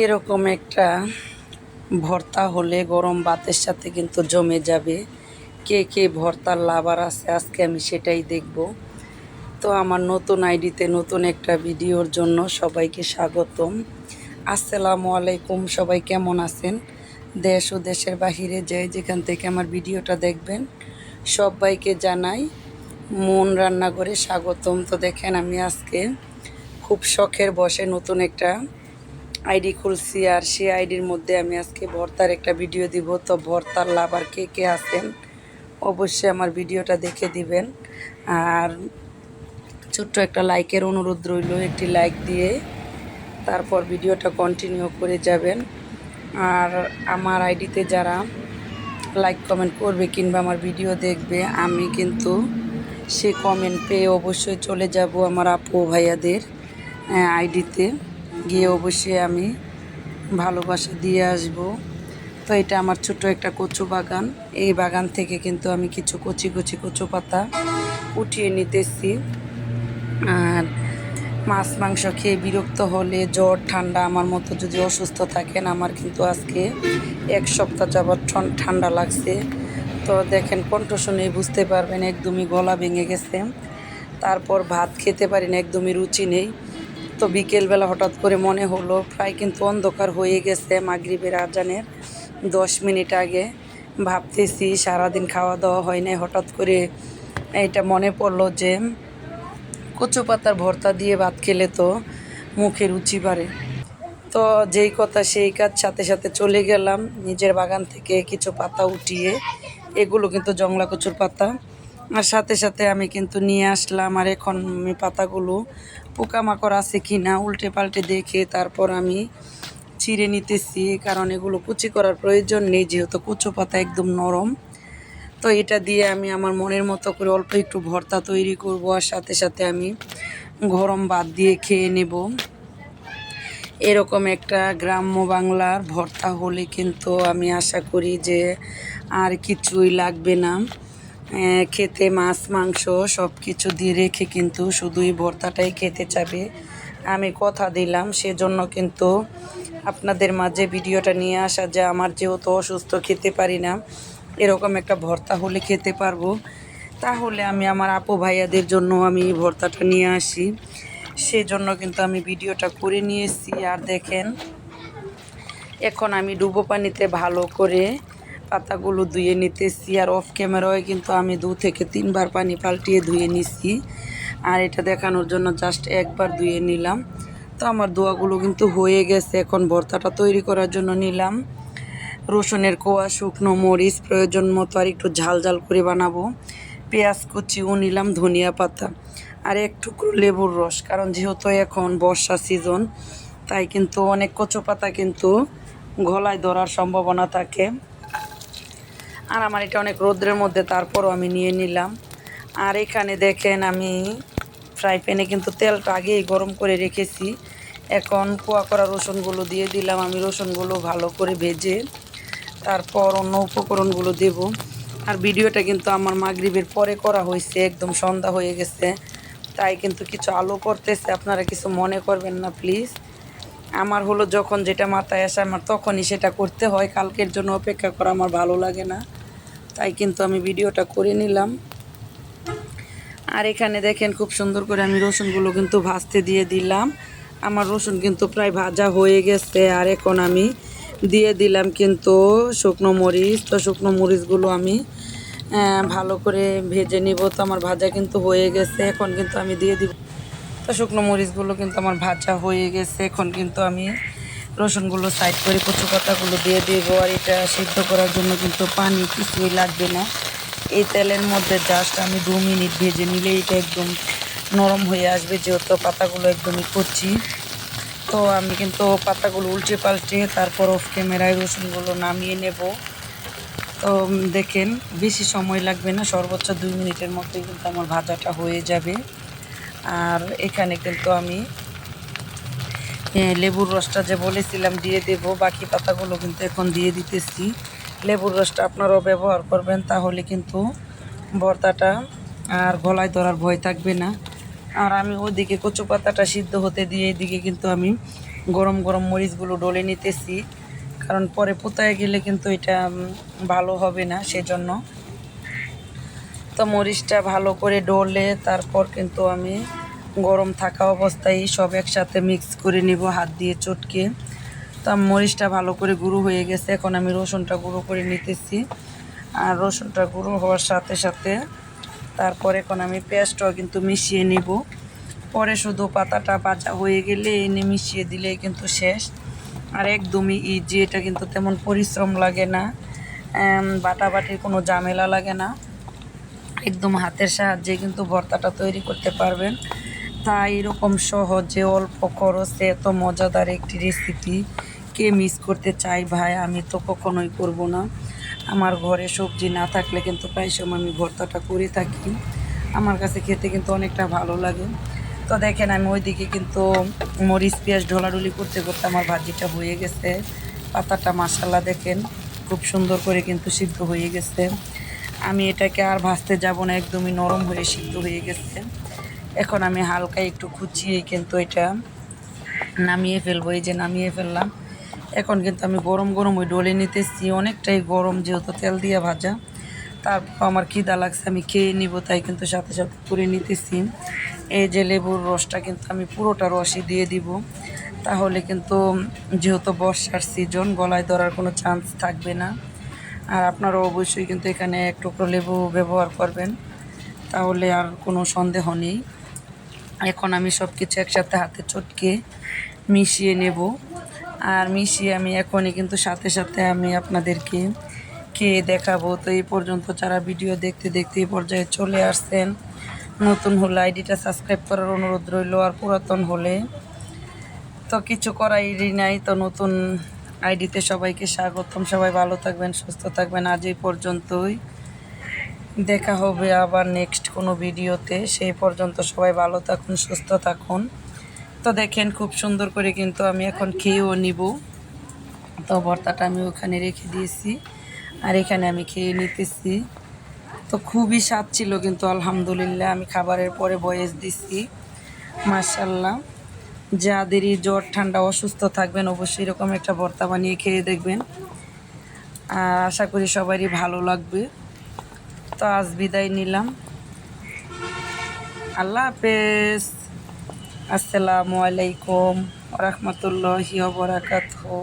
এরকম একটা ভর্তা হলে গরম ভাতের সাথে কিন্তু জমে যাবে। কে কে ভর্তার লাভার আছে আজকে আমি সেটাই দেখব। তো আমার নতুন আইডিতে নতুন একটা ভিডিওর জন্য সবাইকে স্বাগতম। আসসালামু আলাইকুম। সবাই কেমন আছেন? দেশ ও দেশের বাহিরে যেখান থেকে আমার ভিডিওটা দেখবেন সবাইকে জানাই মন রান্নাঘরে স্বাগতম। তো দেখেন আমি আজকে খুব শখের বসে নতুন একটা আইডি খুলছি, আর সেই আইডির মধ্যে আমি আজকে ভর্তার একটা ভিডিও দিব। তো ভর্তার লাভার কে কে আছেন অবশ্যই আমার ভিডিওটা দেখে দিবেন। আর ছোট্ট একটা লাইকের অনুরোধ রইল, একটি লাইক দিয়ে তারপর ভিডিওটা কন্টিনিউ করে যাবেন। আর আমার আইডিতে যারা লাইক কমেন্ট করবে কিংবা আমার ভিডিও দেখবে, আমি কিন্তু সে কমেন্ট পেয়ে অবশ্যই চলে যাব আমার আপু ভাইয়াদের আইডিতে গিয়ে অবশ্যই আমি ভালোবাসা দিয়ে আসব। তো এটা আমার ছোট্ট একটা কচু বাগান। এই বাগান থেকে কিন্তু আমি কিছু কচি কচি কচু পাতা উঠিয়ে নিতেছি। আর মাছ মাংস খেয়ে বিরক্ত হলে, জ্বর ঠান্ডা আমার মতো যদি অসুস্থ থাকেন, আমার কিন্তু আজকে 1 সপ্তাহ যাবৎ ঠান্ডা লাগছে। তো দেখেন কণ্ঠ শুনেই বুঝতে পারবেন একদমই গলা ভেঙে গেছে। তারপর ভাত খেতে পারি না, একদমই রুচি নেই। তো বিকেলবেলা হঠাৎ করে মনে হলো, প্রায় কিন্তু অন্ধকার হয়ে গেছে, মাগরিবের আজানের 10 মিনিট আগে। ভাবতেছি সারাদিন খাওয়া দাওয়া হয় নাই, হঠাৎ করে এটা মনে পড়লো যে কচু পাতার ভর্তা দিয়ে ভাত খেলে তো মুখে রুচি বাড়ে। তো যেই কথা সেই কাজ, সাথে সাথে চলে গেলাম নিজের বাগান থেকে কিছু পাতা উঠিয়ে। এগুলো কিন্তু জংলা কচুর পাতা। আর সাথে সাথে আমি কিন্তু নিয়ে আসলাম। আর এখন আমি পাতাগুলো পোকামাকড় আছে কি না উল্টে পাল্টে দেখে তারপর আমি ছিঁড়ে নিতেছি, কারণ এগুলো কুচি করার প্রয়োজন নেই যেহেতু কচু পাতা একদম নরম। তো এটা দিয়ে আমি আমার মনের মতো করে অল্প একটু ভর্তা তৈরি করব, আর সাথে সাথে আমি গরম ভাত দিয়ে খেয়ে নেব। এরকম একটা গ্রাম্য বাংলার ভর্তা হলে কিন্তু আমি আশা করি যে আর কিছুই লাগবে না। খেতে মাছ মাংস সব কিছু দিয়ে রেখে কিন্তু শুধু এই ভর্তাটাই খেতে চাবে। আমি কথা দিলাম, সেজন্য কিন্তু আপনাদের মাঝে ভিডিওটা নিয়ে আসা যে আমার যেহেতু অসুস্থ, খেতে পারি না, এরকম একটা ভর্তা হলে খেতে পারবো। তাহলে আমি আমার আপু ভাইয়াদের জন্য আমি এই ভর্তাটা নিয়ে আসি, সেজন্য কিন্তু আমি ভিডিওটা করে নিয়েছি। আর দেখেন এখন আমি ডুবো পানিতে ভালো করে পাতাগুলো ধুয়ে নিতেছি। আর অফ ক্যামেরায় কিন্তু আমি 2 থেকে 3 বার পানি পাল্টিয়ে ধুয়ে নিছি। আর এটা দেখানোর জন্য জাস্ট একবার ধুয়ে নিলাম। তো আমার ধোয়াগুলো কিন্তু হয়ে গেছে। এখন ভর্তাটা তৈরি করার জন্য নিলাম রসুনের কোয়া, শুকনো মরিচ, প্রয়োজন মতো আর একটু ঝাল ঝাল করে বানাবো, পেঁয়াজ কুচিও নিলাম, ধনিয়া পাতা আর এক টুকরো লেবুর রস। কারণ যেহেতু এখন বর্ষা সিজন, তাই কিন্তু অনেক কচু পাতা কিন্তু গলায় ধরার সম্ভাবনা থাকে। আর আমার এটা অনেক রোদ্রের মধ্যে, তারপরও আমি নিয়ে নিলাম। আর এখানে দেখেন আমি ফ্রাই প্যানে কিন্তু তেলটা আগেই গরম করে রেখেছি। এখন কোয়া করা রসুনগুলো দিয়ে দিলাম। আমি রসুনগুলো ভালো করে ভেজে তারপর অন্য উপকরণগুলো দেব। আর ভিডিওটা কিন্তু আমার মাগরিবের পরে করা হয়েছে, একদম সন্ধ্যা হয়ে গেছে, তাই কিন্তু কিছু আলো করতেছে, আপনারা কিছু মনে করবেন না প্লিজ। আমার হলো যখন যেটা মাথায় আসে আমার তখনই সেটা করতে হয়, কালকের জন্য অপেক্ষা করা আমার ভালো লাগে না, তাই কিন্তু আমি ভিডিওটা করে নিলাম। আর এখানে দেখেন খুব সুন্দর করে আমি রসুনগুলো কিন্তু ভাজতে দিয়ে দিলাম। আমার রসুন কিন্তু প্রায় ভাজা হয়ে গেছে। আর এখন আমি দিয়ে দিলাম কিন্তু শুকনো মরিচ। তো শুকনো মরিচগুলো আমি ভালো করে ভেজে নিব। তো আমার ভাজা কিন্তু হয়ে গেছে, এখন কিন্তু আমি দিয়ে দিব। তো শুকনো মরিচগুলো কিন্তু আমার ভাজা হয়ে গেছে, এখন কিন্তু আমি রসুনগুলো সাইড করে কচু পাতাগুলো দিয়ে দেবো। আর এটা সিদ্ধ করার জন্য কিন্তু পানি কিছুই লাগবে না, এই তেলের মধ্যে জাস্ট আমি 2 মিনিট ভেজে নিলে এটা একদম নরম হয়ে আসবে, যেহেতু পাতাগুলো একদমই কচি। তো আমি কিন্তু পাতাগুলো উল্টে পাল্টে তারপর অফ ক্যামেরায় রসুনগুলো নামিয়ে নেব। তো দেখেন বেশি সময় লাগবে না, সর্বোচ্চ 2 মিনিটের মধ্যেই কিন্তু আমার ভাজাটা হয়ে যাবে। আর এখানে কিন্তু আমি লেবুর রসটা যে বলেছিলাম দিয়ে দেব, বাকি পাতাগুলো কিন্তু এখন দিয়ে দিতেছি। লেবুর রসটা আপনারাও ব্যবহার করবেন, তাহলে কিন্তু ভর্তাটা আর গলায় ধরার ভয় থাকবে না। আর আমি ওদিকে কচু পাতাটা সিদ্ধ হতে দিয়ে এদিকে কিন্তু আমি গরম গরম মরিচগুলো ডলে নিতেছি, কারণ পরে পোতায় গেলে কিন্তু এটা ভালো হবে না, সেজন্য। তো মরিচটা ভালো করে ডলে তারপর কিন্তু আমি গরম থাকা অবস্থায় সব একসাথে মিক্স করে নিব হাত দিয়ে চটকে। তো মরিচটা ভালো করে গুঁড়ো হয়ে গেছে, এখন আমি রসুনটা গুঁড়ো করে নিতেছি। আর রসুনটা গুঁড়ো হওয়ার সাথে সাথে তারপর এখন আমি পেঁয়াজটাও কিন্তু মিশিয়ে নিব। পরে শুধু পাতাটা ভাজা হয়ে গেলে এনে মিশিয়ে দিলেই কিন্তু শেষ। আর একদমই ইজি, এটা কিন্তু তেমন পরিশ্রম লাগে না, বাটাবাটির কোনো ঝামেলা লাগে না, একদম হাতের সাহায্যে কিন্তু ভর্তাটা তৈরি করতে পারবেন। তাই এরকম সহজে অল্প খরচে এত মজাদার একটি রেসিপি কে মিস করতে চাই ভাই? আমি তো কখনোই করব না। আমার ঘরে সবজি না থাকলে কিন্তু প্রায় সময় আমি ভর্তাটা করে থাকি, আমার কাছে খেতে কিন্তু অনেকটা ভালো লাগে। তো দেখেন আমি ওইদিকে কিন্তু মরিচ পেঁয়াজ ঢোলাঢুলি করতে করতে আমার ভাজিটা হয়ে গেছে। পাতাটা মাশাল্লাহ দেখেন খুব সুন্দর করে কিন্তু সিদ্ধ হয়ে গেছে। আমি এটাকে আর ভাজতে যাব না, একদমই নরম হয়ে সিদ্ধ হয়ে গেছে। এখন আমি হালকা একটু কুচিয়ে কিন্তু এটা নামিয়ে ফেলবো। এই যে নামিয়ে ফেললাম। এখন কিন্তু আমি গরম গরম ওই ডলে নিতেছি, অনেকটাই গরম যেহেতু তেল দিয়ে ভাজা। তারপর আমার খিদা লাগছে, আমি খেয়ে নিব, তাই কিন্তু সাথে সাথে করে নিতেছি। এই যে লেবুর রসটা কিন্তু আমি পুরোটা রসই দিয়ে দিব, তাহলে কিন্তু যেহেতু বর্ষার সিজন গলায় ধরার কোনো চান্স থাকবে না। আর আপনারা অবশ্যই কিন্তু এখানে এক টুকরো লেবু ব্যবহার করবেন, তাহলে আর কোনো সন্দেহ নেই। এখন আমি সব কিছু একসাথে হাতে চটকে মিশিয়ে নেব। আর মিশিয়ে আমি এখনই কিন্তু সাথে সাথে আমি আপনাদেরকে খেয়ে দেখাবো। তো এই পর্যন্ত যারা ভিডিও দেখতে দেখতে এই পর্যায়ে চলে আসছেন, নতুন হলে আইডিটা সাবস্ক্রাইব করার অনুরোধ রইল। আর পুরাতন হলে তো কিছু করারই নাই, তো নতুন আইডিতে সবাইকে স্বাগতম। সবাই ভালো থাকবেন, সুস্থ থাকবেন। আজ এই পর্যন্তই, দেখা হবে আবার নেক্সট কোনো ভিডিওতে। সেই পর্যন্ত সবাই ভালো থাকুন, সুস্থ থাকুন। তো দেখেন খুব সুন্দর করে কিন্তু আমি এখন খেয়েও নিব। তো ভর্তাটা আমি ওখানে রেখে দিয়েছি, আর এখানে আমি খেয়ে নিতেছি। তো খুবই স্বাদ ছিল কিন্তু আলহামদুলিল্লাহ। আমি খাবারের পরে ভয়েস দিছি মাশাল্লাহ। যাদেরই জ্বর ঠান্ডা অসুস্থ থাকবেন অবশ্যই এরকম একটা ভর্তা বানিয়ে খেয়ে দেখবেন, আর আশা করি সবারই ভালো লাগবে। তো আজ বিদায় নিলাম, আল্লাহ হাফেজ, আসসালামু আলাইকুম ওয়া রাহমাতুল্লাহি ওয়া বারাকাতুহু।